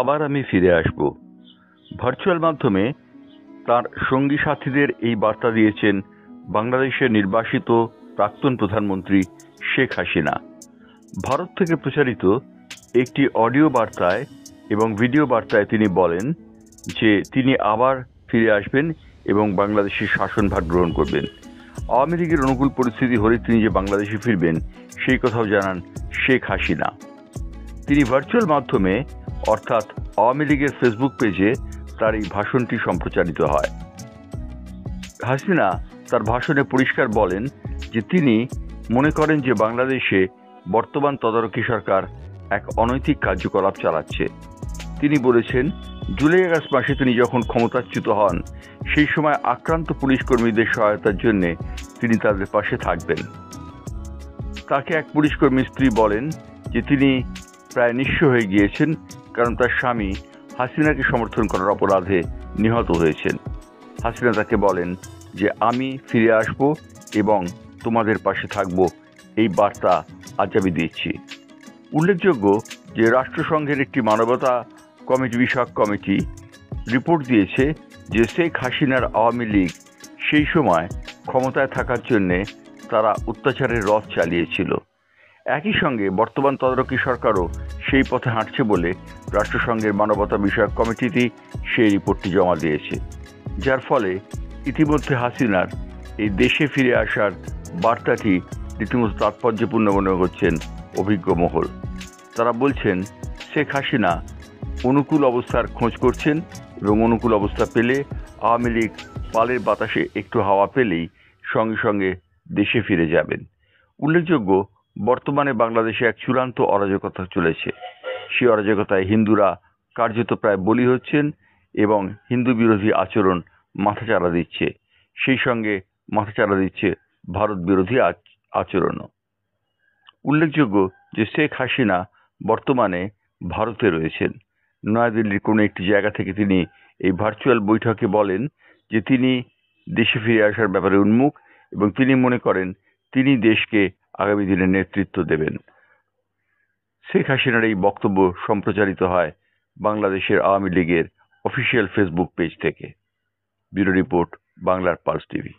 আবার আমি ফিরে আসব। ভার্চুয়াল মাধ্যমে তার সঙ্গী সাথীদের এই বার্তা দিয়েছেন বাংলাদেশের নির্বাসিত প্রাক্তন প্রধানমন্ত্রী শেখ হাসিনা। ভারত থেকে প্রচারিত একটি অডিও বার্তায় এবং ভিডিও বার্তায় তিনি বলেন যে তিনি আবার ফিরে আসবেন এবং বাংলাদেশের শাসনভার গ্রহণ করবেন। আওয়ামী লীগের অনুকূল পরিস্থিতি হলে তিনি যে বাংলাদেশে ফিরবেন সেই কথাও জানান শেখ হাসিনা। তিনি ভার্চুয়াল মাধ্যমে অর্থাৎ আওয়ামী লীগের ফেসবুক পেজে তার এই ভাষণটি সম্প্রচারিত হয়। হাসিনা তার ভাষণে পরিষ্কার বলেন যে তিনি মনে করেন যে বাংলাদেশে বর্তমান তদারকি সরকার এক অনৈতিক কার্যকলাপ চালাচ্ছে। তিনি বলেছেন, জুলাই আগস্ট মাসে তিনি যখন ক্ষমতাচ্যুত হন সেই সময় আক্রান্ত পুলিশ কর্মীদের সহায়তার জন্য তিনি তাদের পাশে থাকবেন। তাকে এক পুলিশ কর্মীর স্ত্রী বলেন যে তিনি প্রায় নিঃস্ব হয়ে গিয়েছেন, কারণ তার স্বামী হাসিনাকে সমর্থন করার অপরাধে নিহত হয়েছেন। হাসিনা তাকে বলেন যে আমি ফিরে আসব এবং তোমাদের পাশে থাকব, এই বার্তা আজ আমি দিচ্ছি। উল্লেখযোগ্য যে রাষ্ট্রসংঘের একটি মানবতা কমিটি বিষয়ক কমিটি রিপোর্ট দিয়েছে যে শেখ হাসিনার আওয়ামী লীগ সেই সময় ক্ষমতায় থাকার জন্যে তারা অত্যাচারের রথ চালিয়েছিল। একই সঙ্গে বর্তমান তদারকি সরকারও সেই পথে হাঁটছে বলে রাষ্ট্রসংঘের মানবতা বিষয়ক কমিটিটি সেই রিপোর্টটি জমা দিয়েছে, যার ফলে ইতিমধ্যে হাসিনার এই দেশে ফিরে আসার বার্তাটি রীতিমতো তাৎপর্যপূর্ণ মনে করছেন অভিজ্ঞ মহল। তারা বলছেন শেখ হাসিনা অনুকূল অবস্থার খোঁজ করছেন এবং অনুকূল অবস্থা পেলে আওয়ামী লীগ পালের বাতাসে একটু হাওয়া পেলেই সঙ্গে সঙ্গে দেশে ফিরে যাবেন। উল্লেখযোগ্য, বর্তমানে বাংলাদেশে এক চূড়ান্ত অরাজকতা চলেছে। সেই অরাজকতায় হিন্দুরা কার্যত প্রায় বলি হচ্ছেন এবং হিন্দু বিরোধী আচরণ মাথাচাড়া দিচ্ছে, সেই সঙ্গে মাথাচাড়া দিচ্ছে ভারত বিরোধী আচরণও। উল্লেখযোগ্য যে শেখ হাসিনা বর্তমানে ভারতে রয়েছেন। নয়াদিল্লির কোনো একটি জায়গা থেকে তিনি এই ভার্চুয়াল বৈঠকে বলেন যে তিনি দেশে ফিরে আসার ব্যাপারে উন্মুখ এবং তিনি মনে করেন তিনি দেশকে আগামী দিনে নেতৃত্ব দেবেন। শেখ হাসিনার এই বক্তব্য সম্প্রচারিত হয় বাংলাদেশের আওয়ামী লীগের অফিসিয়াল ফেসবুক পেজ থেকে। ব্যুরো রিপোর্ট, বাংলার পালস টিভি।